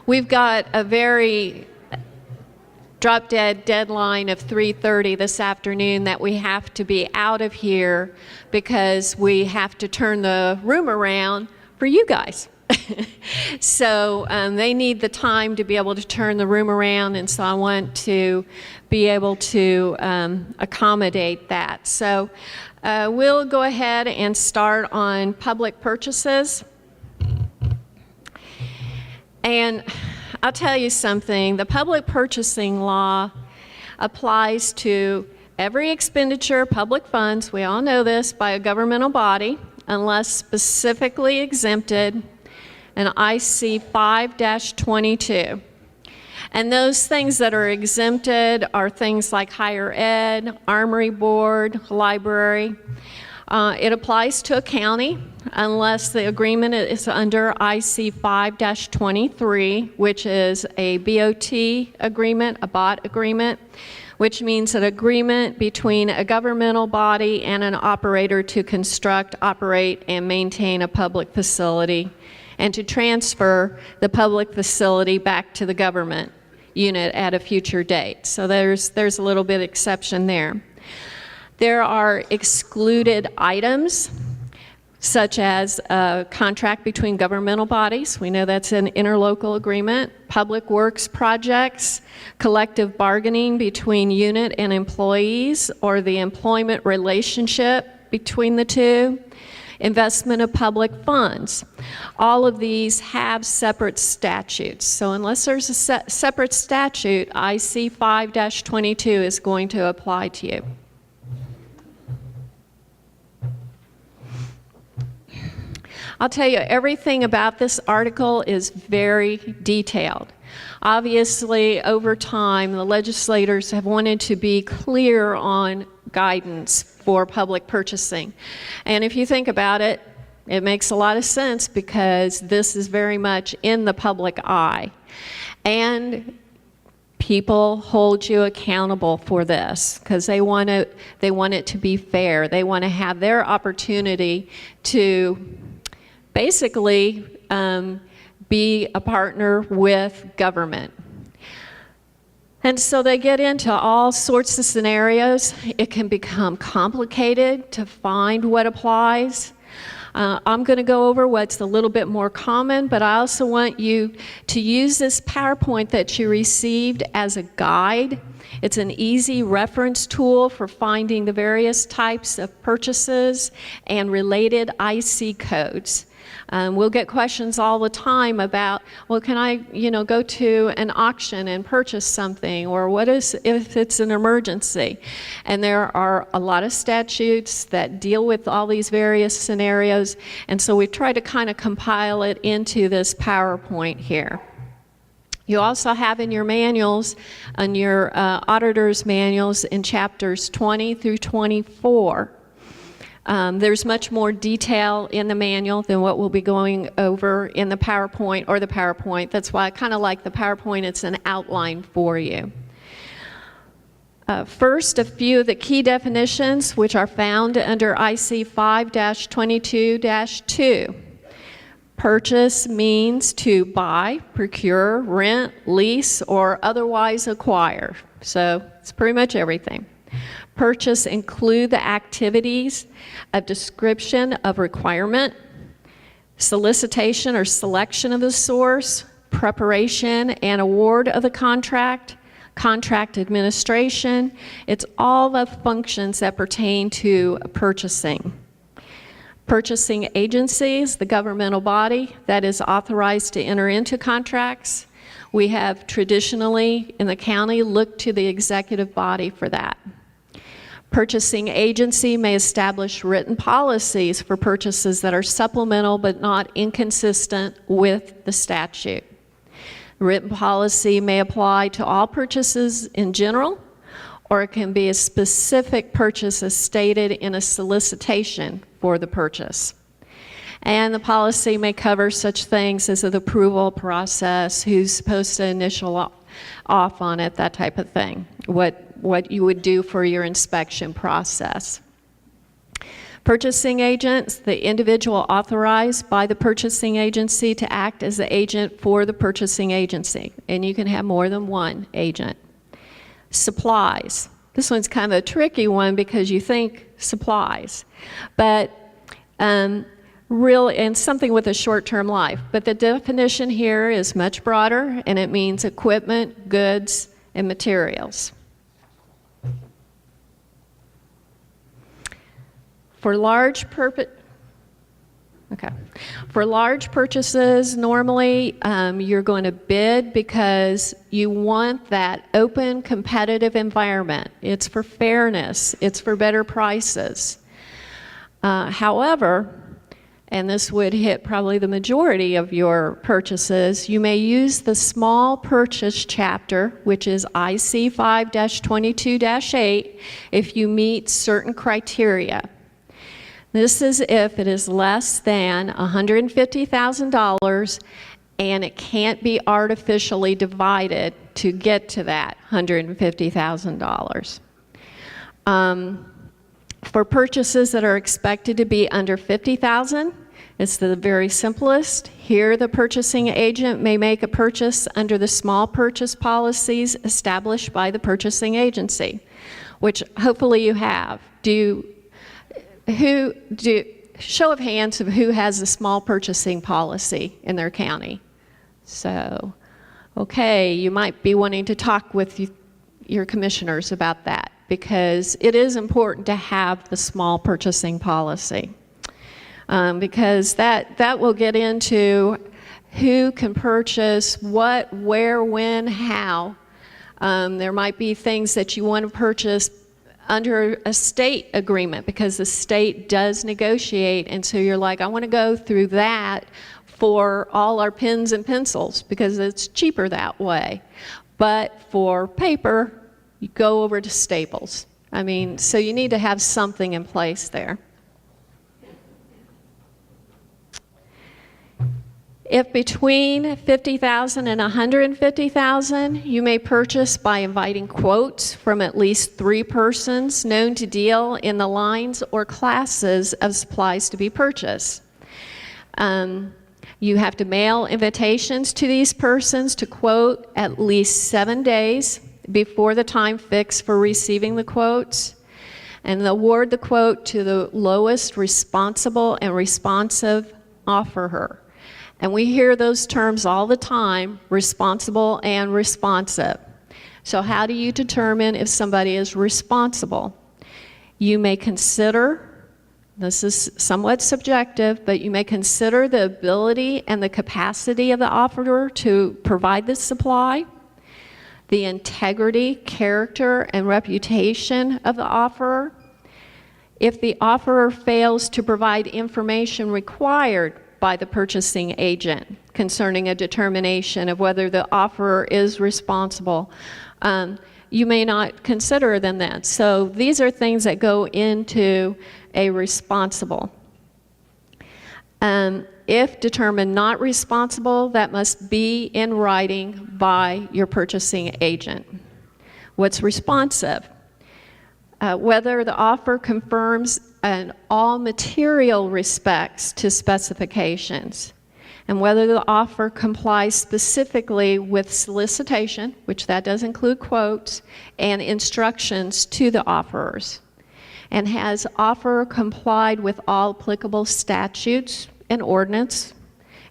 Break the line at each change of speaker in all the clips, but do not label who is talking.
We've got a very drop-dead deadline of 3:30 this afternoon that we have to be out of here because we have to turn the room around for you guys. So they need the time to be able to turn the room around, and so I want to be able to accommodate that. So we'll go ahead and start on public purchases. And I'll tell you something, the public purchasing law applies to every expenditure of public funds, we all know this, by a governmental body, unless specifically exempted in IC 5-22. And those things that are exempted are things like higher ed, armory board, library. It applies to a county unless the agreement is under IC 5-23, which is a BOT agreement, a BOT agreement, which means an agreement between a governmental body and an operator to construct, operate, and maintain a public facility, and to transfer the public facility back to the government unit at a future date. So there's a little bit of exception there. There are excluded items, such as a contract between governmental bodies. We know that's an interlocal agreement. Public works projects, collective bargaining between unit and employees, or the employment relationship between the two. Investment of public funds. All of these have separate statutes. So unless there's a separate statute, IC 5-22 is going to apply to you. I'll tell you, everything about this article is very detailed. Obviously, over time, the legislators have wanted to be clear on guidance for public purchasing. And if you think about it, it makes a lot of sense because this is very much in the public eye. And people hold you accountable for this because they want it to be fair. They want to have their opportunity to basically be a partner with government. And so they get into all sorts of scenarios. It can become complicated to find what applies. I'm going to go over what's a little bit more common, but I also want you to use this PowerPoint that you received as a guide. It's an easy reference tool for finding the various types of purchases and related IC codes. We'll get questions all the time about, well, can I, go to an auction and purchase something, or what is if it's an emergency? And there are a lot of statutes that deal with all these various scenarios, and so we try to kind of compile it into this PowerPoint here. You also have in your manuals, on your auditor's manuals in chapters 20 through 24, there's much more detail in the manual than what we'll be going over in the PowerPoint or the PowerPoint. That's why I kind of like the PowerPoint. It's an outline for you. First, a few of the key definitions which are found under IC 5-22-2. Purchase means to buy, procure, rent, lease, or otherwise acquire. So it's pretty much everything. Purchase include the activities of description of requirement, solicitation or selection of the source, preparation and award of the contract, contract administration. It's all the functions that pertain to purchasing. Purchasing agencies, the governmental body that is authorized to enter into contracts. We have traditionally in the county looked to the executive body for that. Purchasing agency may establish written policies for purchases that are supplemental but not inconsistent with the statute. Written policy may apply to all purchases in general, or it can be a specific purchase as stated in a solicitation for the purchase. And the policy may cover such things as the approval process, who's supposed to initial off on it, that type of thing, what you would do for your inspection process. Purchasing agents, the individual authorized by the purchasing agency to act as the agent for the purchasing agency, and you can have more than one agent. Supplies. This one's kind of a tricky one because you think supplies, but and something with a short-term life. But the definition here is much broader, and it means equipment, goods, and materials. For large purchases, normally you're going to bid because you want that open, competitive environment. It's for fairness. It's for better prices. However, and this would hit probably the majority of your purchases, you may use the small purchase chapter, which is IC 5-22-8, if you meet certain criteria. This is if it is less than $150,000 and it can't be artificially divided to get to that $150,000. For purchases that are expected to be under $50,000, it's the very simplest. Here, the purchasing agent may make a purchase under the small purchase policies established by the purchasing agency, which hopefully you have. Show of hands of who has a small purchasing policy in their county. So, okay, you might be wanting to talk with your commissioners about that, because it is important to have the small purchasing policy, because that will get into who can purchase what, where, when, how. There might be things that you want to purchase under a state agreement because the state does negotiate, and so you're like, I want to go through that for all our pens and pencils because it's cheaper that way. But for paper, you go over to Staples. I mean, so you need to have something in place there. If between $50,000 and $150,000, you may purchase by inviting quotes from at least 3 persons known to deal in the lines or classes of supplies to be purchased. You have to mail invitations to these persons to quote at least 7 days before the time fixed for receiving the quotes, and award the quote to the lowest responsible and responsive offerer. And we hear those terms all the time, responsible and responsive. So how do you determine if somebody is responsible? You may consider, this is somewhat subjective, but you may consider the ability and the capacity of the offerer to provide the supply, the integrity, character, and reputation of the offerer. If the offerer fails to provide information required by the purchasing agent concerning a determination of whether the offerer is responsible, you may not consider them then. So these are things that go into a responsible. If determined not responsible, that must be in writing by your purchasing agent. What's responsive? Whether the offer confirms in all material respects to specifications, and whether the offer complies specifically with solicitation, which that does include quotes, and instructions to the offerers, and has offer complied with all applicable statutes and ordinance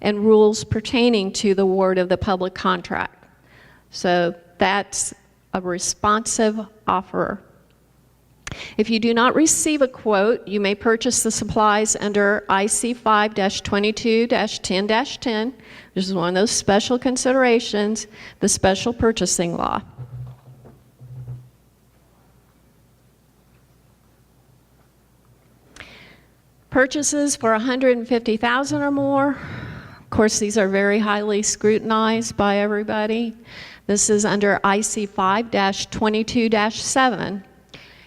and rules pertaining to the award of the public contract. So that's a responsive offerer. If you do not receive a quote, you may purchase the supplies under IC 5-22-10-10. This is one of those special considerations, the special purchasing law. Purchases for $150,000 or more, of course, these are very highly scrutinized by everybody. This is under IC 5-22-7.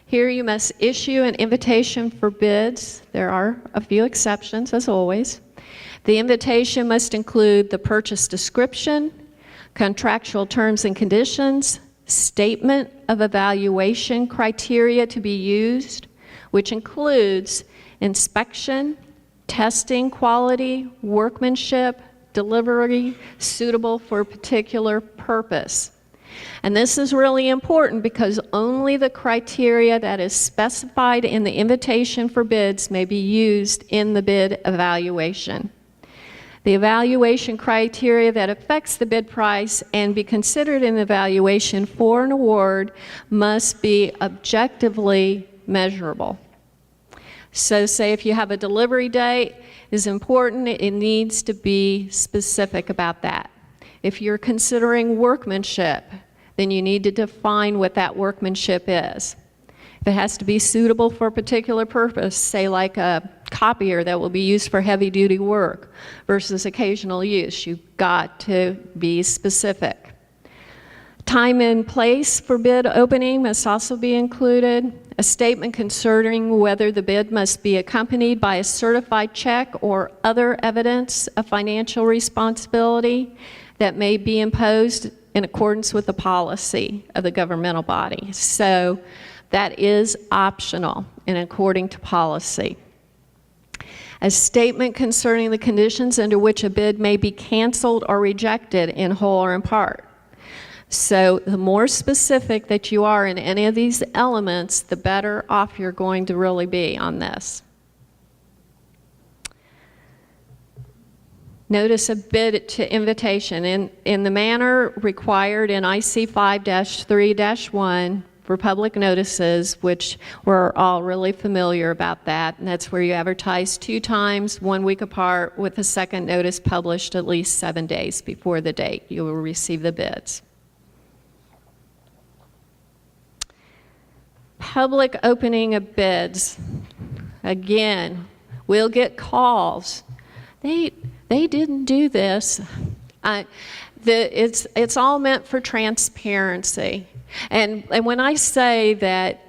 Here you must issue an invitation for bids. There are a few exceptions, as always. The invitation must include the purchase description, contractual terms and conditions, statement of evaluation criteria to be used, which includes inspection, testing quality, workmanship, delivery suitable for a particular purpose. And this is really important because only the criteria that is specified in the invitation for bids may be used in the bid evaluation. The evaluation criteria that affects the bid price and be considered in the evaluation for an award must be objectively measurable. So say if you have a delivery date is important, it needs to be specific about that. If you're considering workmanship, then you need to define what that workmanship is. If it has to be suitable for a particular purpose, say like a copier that will be used for heavy-duty work versus occasional use, you've got to be specific. Time and place for bid opening must also be included. A statement concerning whether the bid must be accompanied by a certified check or other evidence of financial responsibility that may be imposed in accordance with the policy of the governmental body. So that is optional and according to policy. A statement concerning the conditions under which a bid may be canceled or rejected in whole or in part. So the more specific that you are in any of these elements, the better off you're going to really be on this. Notice a bid to invitation in the manner required in IC 5-3-1 for public notices, which we're all really familiar about that, and that's where you advertise 2 times, 1 week apart, with a second notice published at least 7 days before the date you will receive the bids. Public opening of bids. Again, we'll get calls. They didn't do this. It's all meant for transparency. And when I say that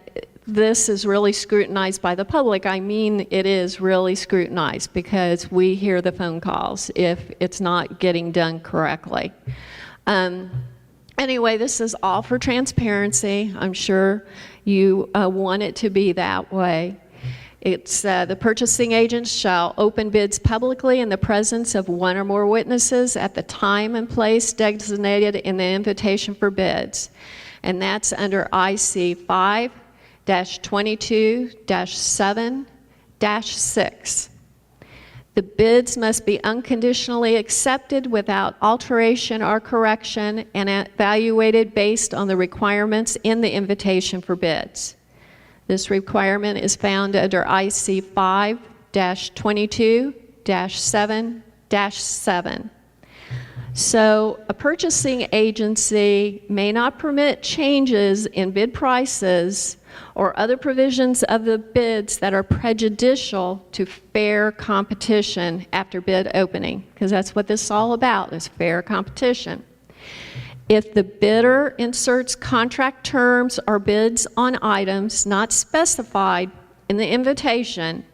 this is really scrutinized by the public, I mean it is really scrutinized because we hear the phone calls if it's not getting done correctly. Anyway, this is all for transparency. I'm sure you want it to be that way. It's the purchasing agent shall open bids publicly in the presence of 1 or more witnesses at the time and place designated in the invitation for bids. And that's under IC 5-22-7-6. The bids must be unconditionally accepted without alteration or correction and evaluated based on the requirements in the invitation for bids. This requirement is found under IC 5-22-7-7. So a purchasing agency may not permit changes in bid prices or other provisions of the bids that are prejudicial to fair competition after bid opening, because that's what this is all about, is fair competition. If the bidder inserts contract terms or bids on items not specified in the invitation,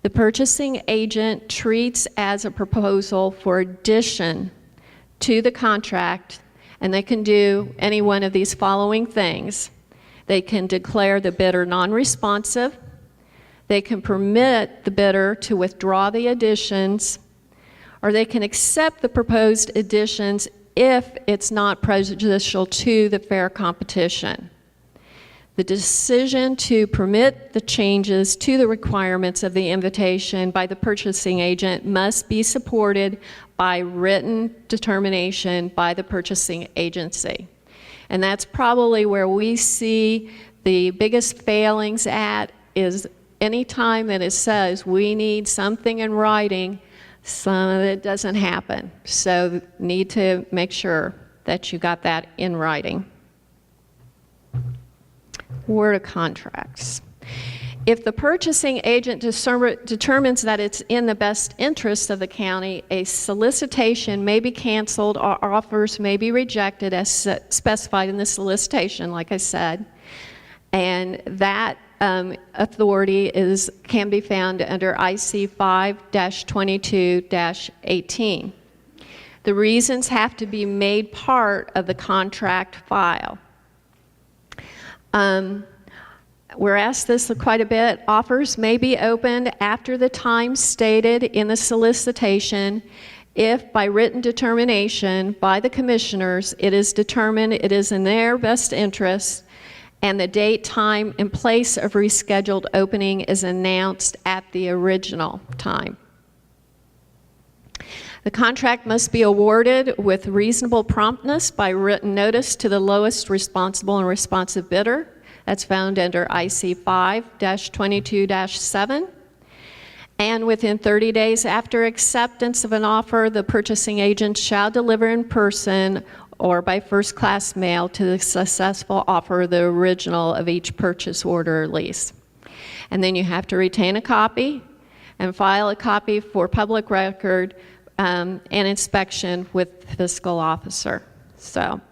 the purchasing agent treats as a proposal for addition to the contract, and they can do any one of these following things. They can declare the bidder non-responsive. They can permit the bidder to withdraw the additions, or they can accept the proposed additions if it's not prejudicial to the fair competition. The decision to permit the changes to the requirements of the invitation by the purchasing agent must be supported by written determination by the purchasing agency. And that's probably where we see the biggest failings at, is any time that it says we need something in writing, some of it doesn't happen. So need to make sure that you got that in writing. Word of contracts. If the purchasing agent determines that it's in the best interest of the county, a solicitation may be canceled or offers may be rejected as specified in the solicitation, like I said. And that authority can be found under IC 5-22-18. The reasons have to be made part of the contract file. We're asked this quite a bit. Offers may be opened after the time stated in the solicitation if by written determination by the commissioners it is determined it is in their best interest and the date, time, and place of rescheduled opening is announced at the original time. The contract must be awarded with reasonable promptness by written notice to the lowest responsible and responsive bidder. That's found under IC 5-22-7. And within 30 days after acceptance of an offer, the purchasing agent shall deliver in person or by first-class mail to the successful offer the original of each purchase order or lease. And then you have to retain a copy and file a copy for public record and inspection with the fiscal officer. So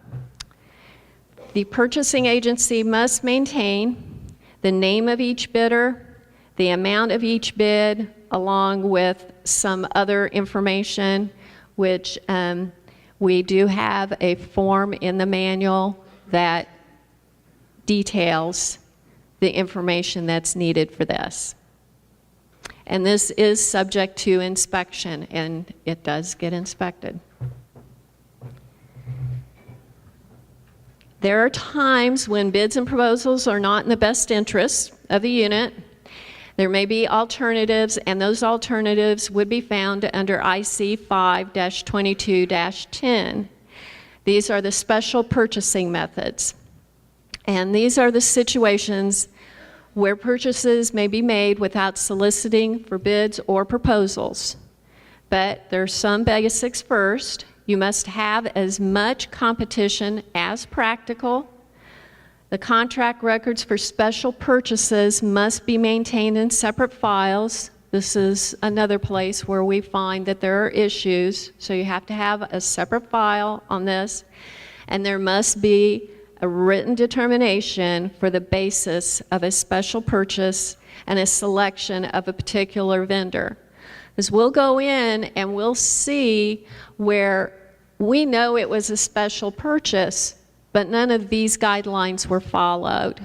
the purchasing agency must maintain the name of each bidder, the amount of each bid, along with some other information, which we do have a form in the manual that details the information that's needed for this. And this is subject to inspection, and it does get inspected. There are times when bids and proposals are not in the best interest of the unit. There may be alternatives, and those alternatives would be found under IC 5-22-10. These are the special purchasing methods. And these are the situations where purchases may be made without soliciting for bids or proposals. But there's some basics first. You must have as much competition as practical. The contract records for special purchases must be maintained in separate files. This is another place where we find that there are issues, so you have to have a separate file on this, and there must be a written determination for the basis of a special purchase and a selection of a particular vendor. Because we'll go in and we'll see where we know it was a special purchase, but none of these guidelines were followed.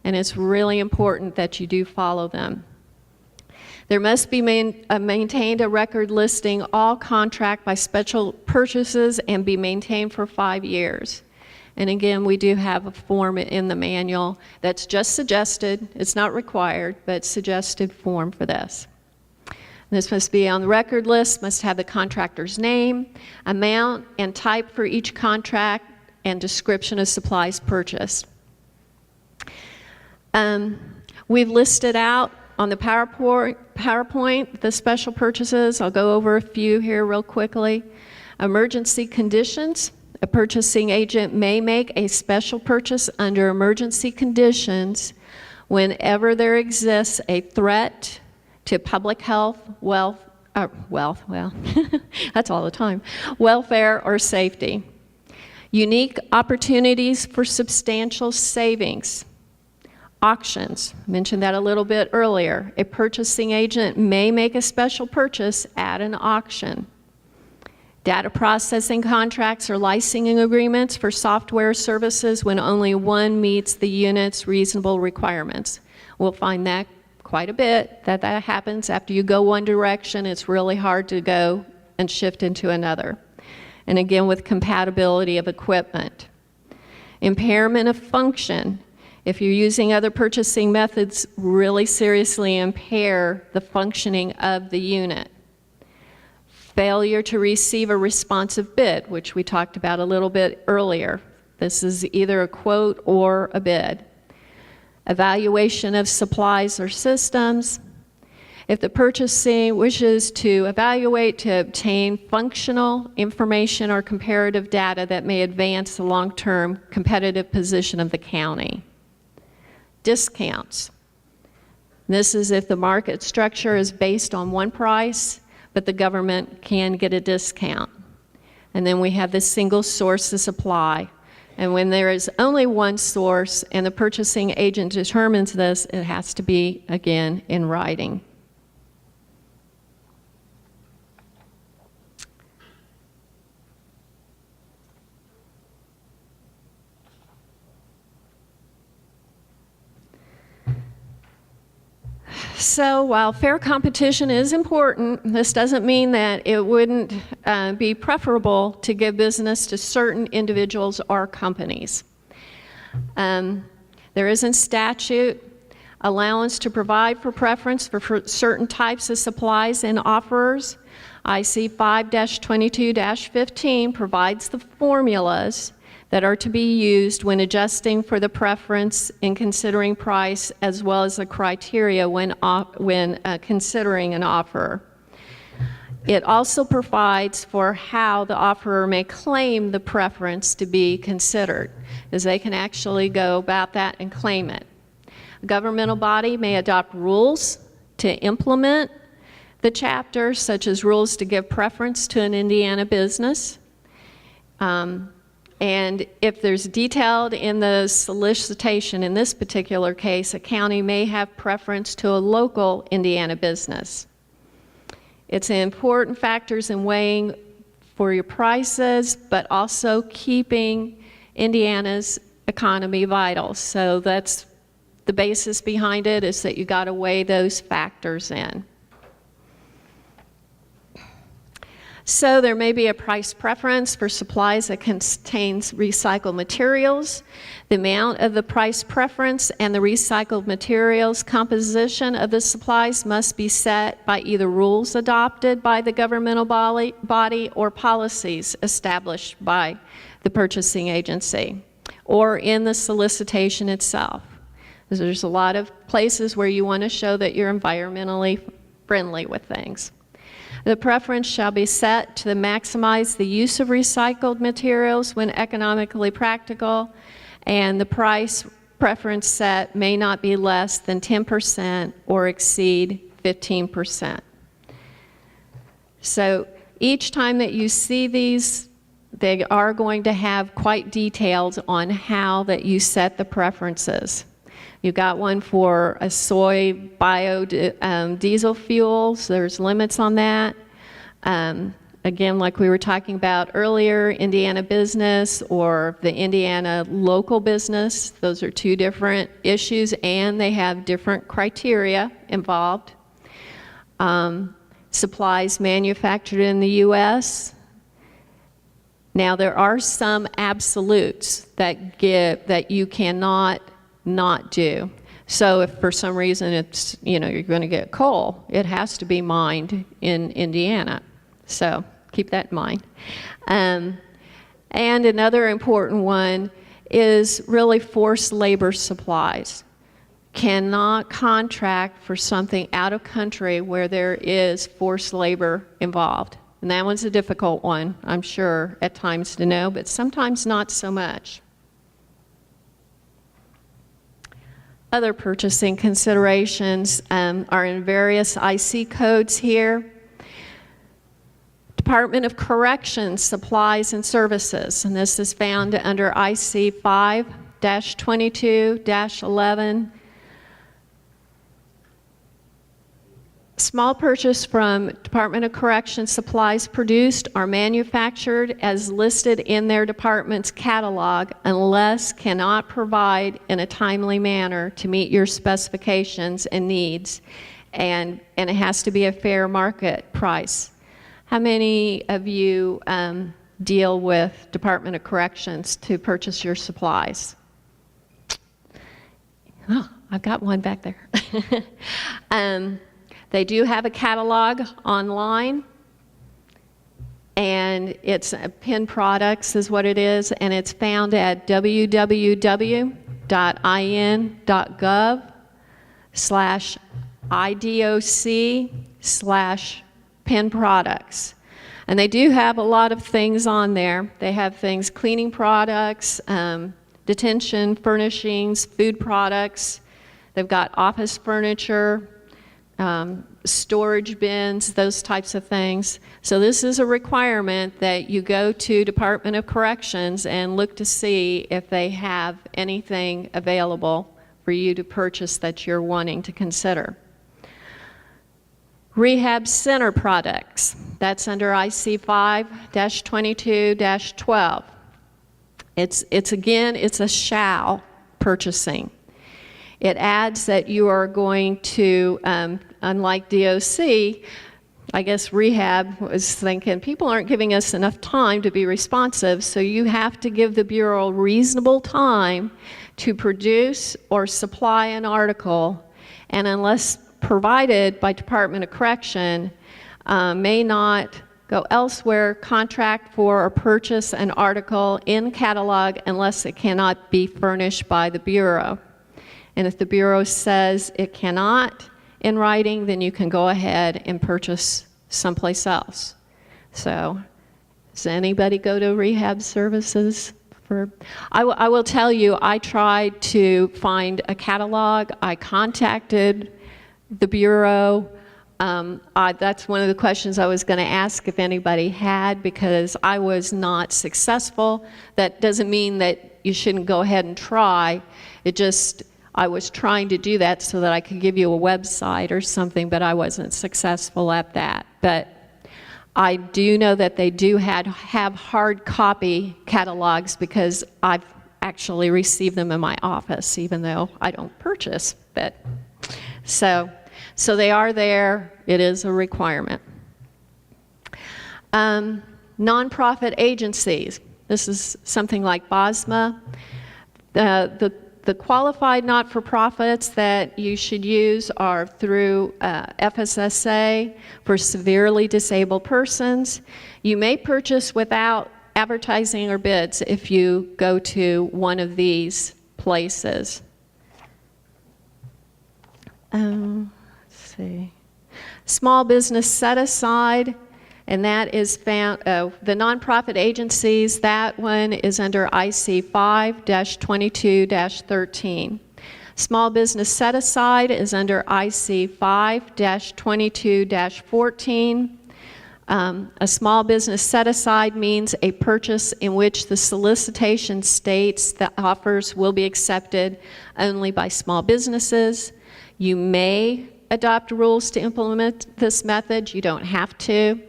And it's really important that you do follow them. There must be maintained a record listing all contract by special purchases and be maintained for 5 years. And again, we do have a form in the manual that's just suggested. It's not required, but suggested form for this. This must be on the record list, must have the contractor's name, amount, and type for each contract, and description of supplies purchased. We've listed out on the PowerPoint the special purchases. I'll go over a few here real quickly. Emergency conditions. A purchasing agent may make a special purchase under emergency conditions whenever there exists a threat to public health, well, that's all the time, welfare or safety. Unique opportunities for substantial savings. Auctions, I mentioned that a little bit earlier. A purchasing agent may make a special purchase at an auction. Data processing contracts or licensing agreements for software services when only one meets the unit's reasonable requirements. We'll find that quite a bit, that happens after you go one direction. It's really hard to go and shift into another. And again, with compatibility of equipment. Impairment of function. If you're using other purchasing methods, really seriously impair the functioning of the unit. Failure to receive a responsive bid, which we talked about a little bit earlier. This is either a quote or a bid. Evaluation of supplies or systems. If the purchasing wishes to evaluate to obtain functional information or comparative data that may advance the long-term competitive position of the county. Discounts. This is if the market structure is based on one price, but the government can get a discount. And then we have the single source of supply. And when there is only one source and the purchasing agent determines this, it has to be, again, in writing. So while fair competition is important, this doesn't mean that it wouldn't be preferable to give business to certain individuals or companies. There is in statute allowance to provide for preference for certain types of supplies and offerers. IC 5-22-15 provides the formulas that are to be used when adjusting for the preference in considering price, as well as the criteria when considering an offer. It also provides for how the offerer may claim the preference to be considered, as they can actually go about that and claim it. A governmental body may adopt rules to implement the chapter, such as rules to give preference to an Indiana business. And if there's detailed in the solicitation, in this particular case, a county may have preference to a local Indiana business. It's important factors in weighing for your prices, but also keeping Indiana's economy vital. So that's the basis behind it, is that you got to weigh those factors in. So there may be a price preference for supplies that contains recycled materials. The amount of the price preference and the recycled materials composition of the supplies must be set by either rules adopted by the governmental body or policies established by the purchasing agency or in the solicitation itself. There's a lot of places where you want to show that you're environmentally friendly with things. The preference shall be set to maximize the use of recycled materials when economically practical, and the price preference set may not be less than 10% or exceed 15%. So each time that you see these, they are going to have quite details on how that you set the preferences. You got one for a soy biodiesel fuels. There's limits on that. Again, like we were talking about earlier, Indiana business or the Indiana local business, those are two different issues, and they have different criteria involved. Supplies manufactured in the U.S. Now, there are some absolutes that you cannot not do. So if for some reason it's, you're going to get coal, it has to be mined in Indiana. So keep that in mind. And another important one is really forced labor supplies. Cannot contract for something out of country where there is forced labor involved. And that one's a difficult one, I'm sure, at times to know, but sometimes not so much. Other purchasing considerations are in various IC codes here. Department of Corrections Supplies and Services, and this is found under IC 5-22-11. Small purchase from Department of Corrections supplies produced or manufactured as listed in their department's catalog unless cannot provide in a timely manner to meet your specifications and needs, and it has to be a fair market price. How many of you deal with Department of Corrections to purchase your supplies? Oh, I've got one back there. They do have a catalog online, and it's PIN Products is what it is, and it's found at www.in.gov/IDOC/PIN Products. And they do have a lot of things on there. They have things, cleaning products, detention, furnishings, food products. They've got office furniture, storage bins, those types of things. So this is a requirement that you go to Department of Corrections and look to see if they have anything available for you to purchase that you're wanting to consider. Rehab center products, that's under IC 5-22-12. It's a shall purchasing. It adds that you are going to, unlike DOC, I guess rehab was thinking, people aren't giving us enough time to be responsive, so you have to give the Bureau reasonable time to produce or supply an article, and unless provided by Department of Correction, may not go elsewhere, contract for, or purchase an article in catalog unless it cannot be furnished by the Bureau. And if the Bureau says it cannot in writing, then you can go ahead and purchase someplace else. So, does anybody go to rehab services? I will tell you, I tried to find a catalog. I contacted the Bureau. That's one of the questions I was going to ask if anybody had, because I was not successful. That doesn't mean that you shouldn't go ahead and try. It just, I was trying to do that so that I could give you a website or something, but I wasn't successful at that. But I do know that they do have hard copy catalogs, because I've actually received them in my office, even though I don't purchase. But so they are there. It is a requirement. Nonprofit agencies. This is something like BOSMA. The qualified not-for-profits that you should use are through FSSA for severely disabled persons. You may purchase without advertising or bids if you go to one of these places. Let's see. Small business set-aside, and that is found, the nonprofit agencies, that one is under IC 5-22-13. Small business set-aside is under IC 5-22-14. A small business set-aside means a purchase in which the solicitation states that offers will be accepted only by small businesses. You may adopt rules to implement this method. You don't have to.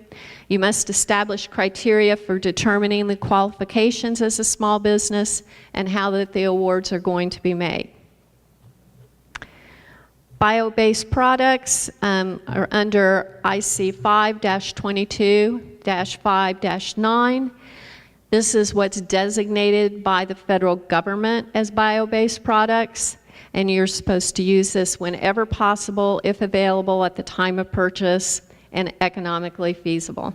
You must establish criteria for determining the qualifications as a small business and how that the awards are going to be made. Bio-based products are under IC 5-22-5-9. This is what's designated by the federal government as bio-based products, and you're supposed to use this whenever possible, if available at the time of purchase and economically feasible.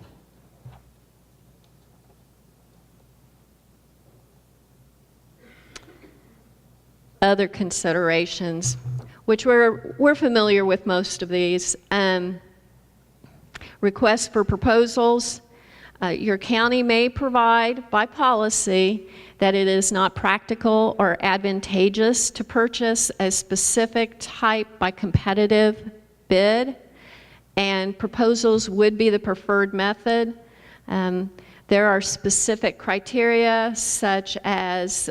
Other considerations, which we're familiar with most of these. Requests for proposals. Your county may provide by policy that it is not practical or advantageous to purchase a specific type by competitive bid, and proposals would be the preferred method. There are specific criteria, such as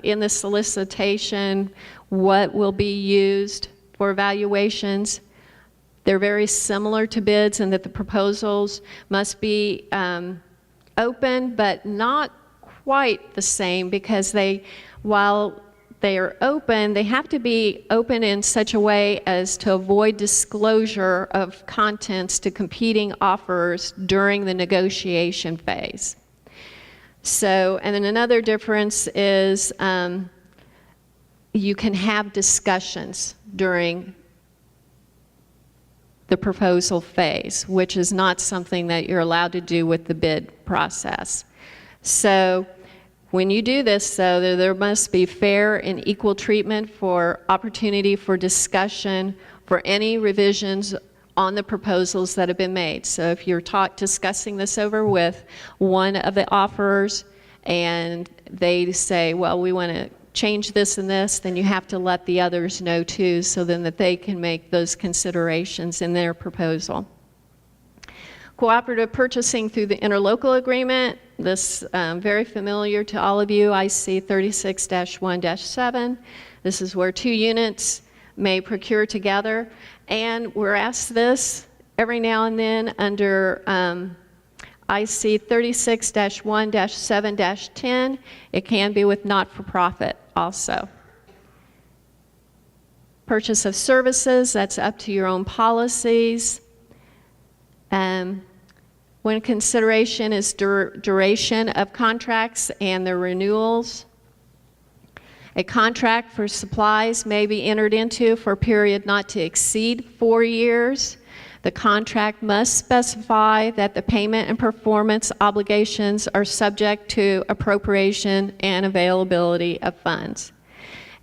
in the solicitation, what will be used for evaluations. They're very similar to bids in that the proposals must be open, but not quite the same, because while they are open, they have to be open in such a way as to avoid disclosure of contents to competing offers during the negotiation phase. So, and then another difference is you can have discussions during the proposal phase, which is not something that you're allowed to do with the bid process. So when you do this, though, there must be fair and equal treatment for opportunity for discussion for any revisions on the proposals that have been made. So if you're discussing this over with one of the offerers and they say, well, we want to change this and this, then you have to let the others know too, so then that they can make those considerations in their proposal. Cooperative purchasing through the interlocal agreement. This very familiar to all of you, IC 36-1-7. This is where 2 units may procure together, and we're asked this every now and then under IC 36-1-7-10. It can be with not-for-profit also. Purchase of services, that's up to your own policies. When consideration is duration of contracts and their renewals. A contract for supplies may be entered into for a period not to exceed 4 years. The contract must specify that the payment and performance obligations are subject to appropriation and availability of funds.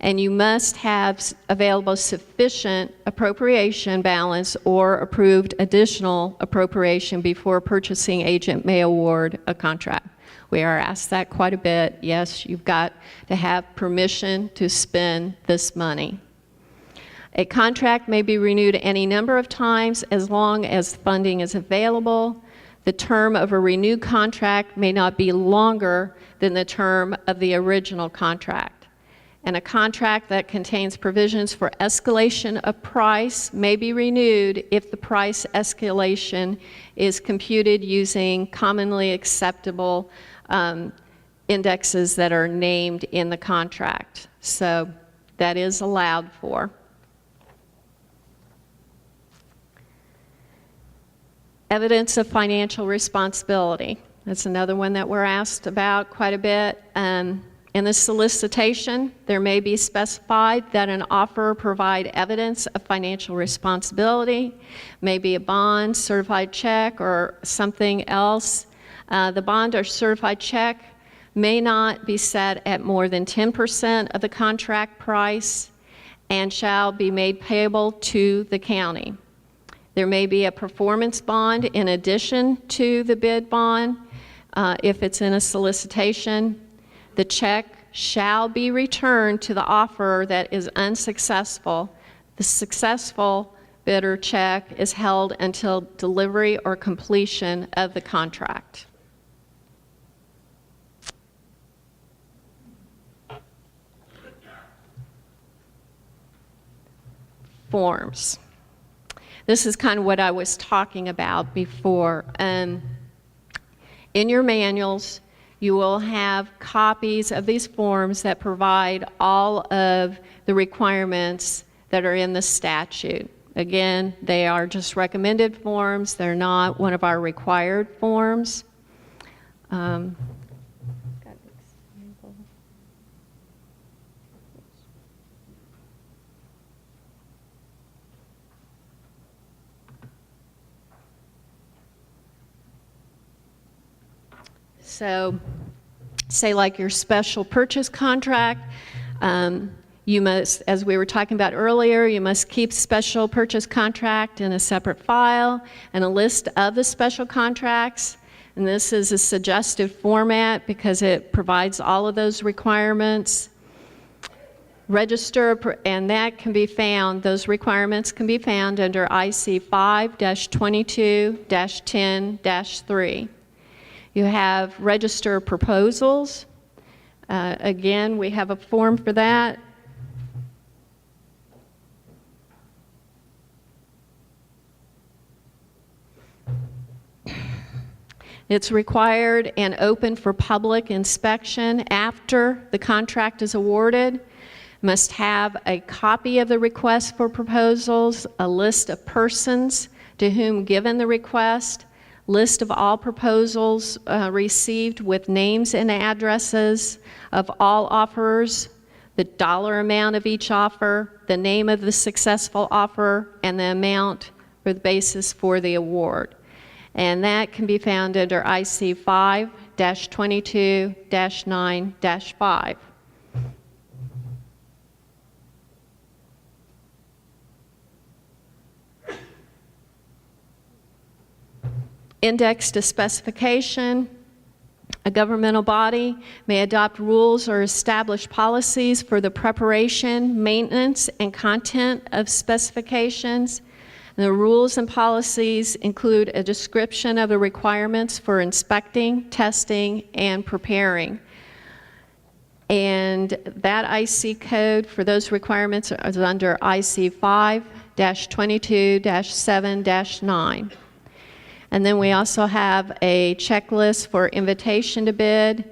And you must have available sufficient appropriation balance or approved additional appropriation before a purchasing agent may award a contract. We are asked that quite a bit. Yes, you've got to have permission to spend this money. A contract may be renewed any number of times as long as funding is available. The term of a renewed contract may not be longer than the term of the original contract. And a contract that contains provisions for escalation of price may be renewed if the price escalation is computed using commonly acceptable indexes that are named in the contract. So that is allowed for. Evidence of financial responsibility. That's another one that we're asked about quite a bit. In the solicitation, there may be specified that an offeror provide evidence of financial responsibility, maybe a bond, certified check, or something else. The bond or certified check may not be set at more than 10% of the contract price and shall be made payable to the county. There may be a performance bond in addition to the bid bond if it's in a solicitation. The check shall be returned to the offeror that is unsuccessful. The successful bidder check is held until delivery or completion of the contract. Forms. This is kind of what I was talking about before. In your manuals, you will have copies of these forms that provide all of the requirements that are in the statute. Again, they are just recommended forms. They're not one of our required forms. So, say like your special purchase contract, you must, as we were talking about earlier, you must keep special purchase contract in a separate file and a list of the special contracts. And this is a suggested format because it provides all of those requirements. Register, and that can be found, those requirements can be found under IC 5-22-10-3. You have register proposals. Again, we have a form for that. It's required and open for public inspection after the contract is awarded. Must have a copy of the request for proposals, a list of persons to whom given the request, list of all proposals received with names and addresses of all offerers, the dollar amount of each offer, the name of the successful offerer, and the amount for the basis for the award. And that can be found under IC 5-22-9-5. Index to specification. A governmental body may adopt rules or establish policies for the preparation, maintenance, and content of specifications. And the rules and policies include a description of the requirements for inspecting, testing, and preparing. And that IC code for those requirements is under IC 5-22-7-9. And then we also have a checklist for invitation to bid.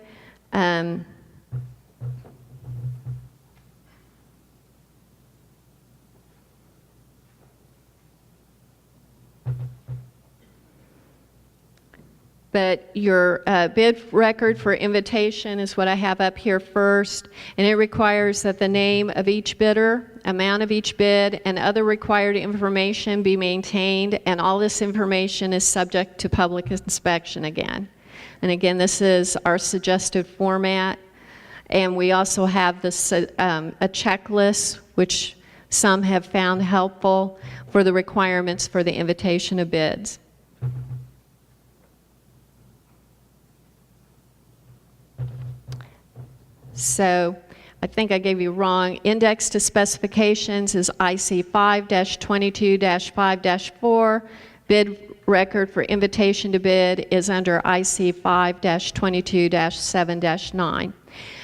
but your bid record for invitation is what I have up here first, and it requires that the name of each bidder, amount of each bid, and other required information be maintained, and all this information is subject to public inspection again. And again, this is our suggested format, and we also have this, a checklist, which some have found helpful for the requirements for the invitation of bids. So I think I gave you wrong. Index to specifications is IC 5-22-5-4. Bid record for invitation to bid is under IC 5-22-7-9.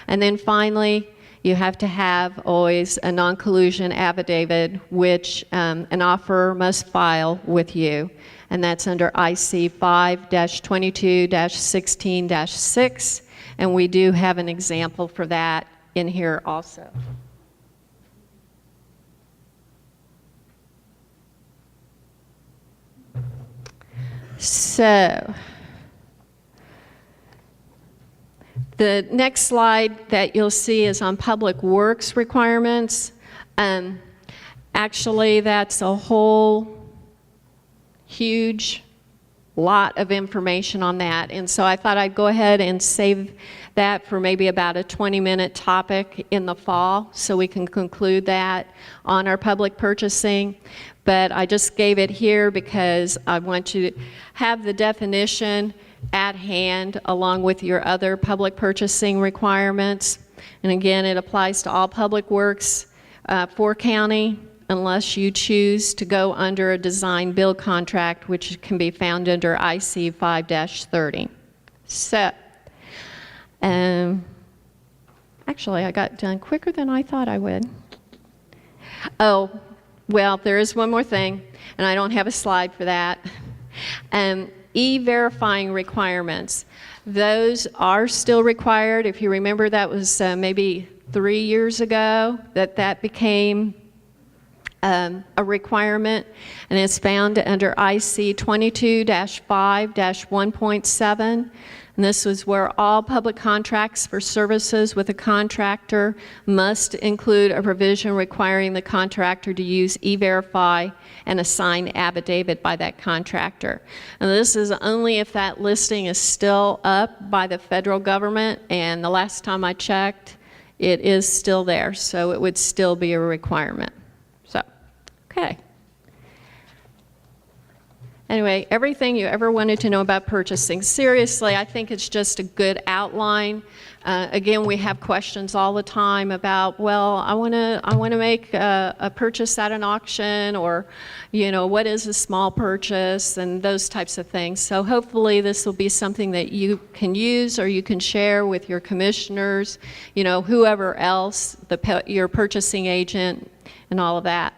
And then finally, you have to have always a non-collusion affidavit, which an offeror must file with you. And that's under IC 5-22-16-6. And we do have an example for that in here also. So, the next slide that you'll see is on public works requirements. Actually, that's a whole huge lot of information on that, and so I thought I'd go ahead and save that for maybe about a 20-minute topic in the fall, so we can conclude that on our public purchasing. But I just gave it here because I want you to have the definition at hand along with your other public purchasing requirements. And again, it applies to all public works for county, unless you choose to go under a design build contract, which can be found under IC 5-30. So, actually, I got done quicker than I thought I would. Oh, well, there is one more thing, and I don't have a slide for that. E-verifying requirements. Those are still required. If you remember, that was maybe 3 years ago that became a requirement, and it's found under IC 22-5-1.7. And this was where all public contracts for services with a contractor must include a provision requiring the contractor to use E-Verify and a signed affidavit by that contractor. And this is only if that listing is still up by the federal government, and the last time I checked, it is still there, so it would still be a requirement. So, okay. Anyway, everything you ever wanted to know about purchasing. Seriously, I think it's just a good outline. Again, we have questions all the time about, well, I want to make a purchase at an auction, or, you know, what is a small purchase, and those types of things. So hopefully this will be something that you can use or you can share with your commissioners, you know, whoever else, your purchasing agent, and all of that.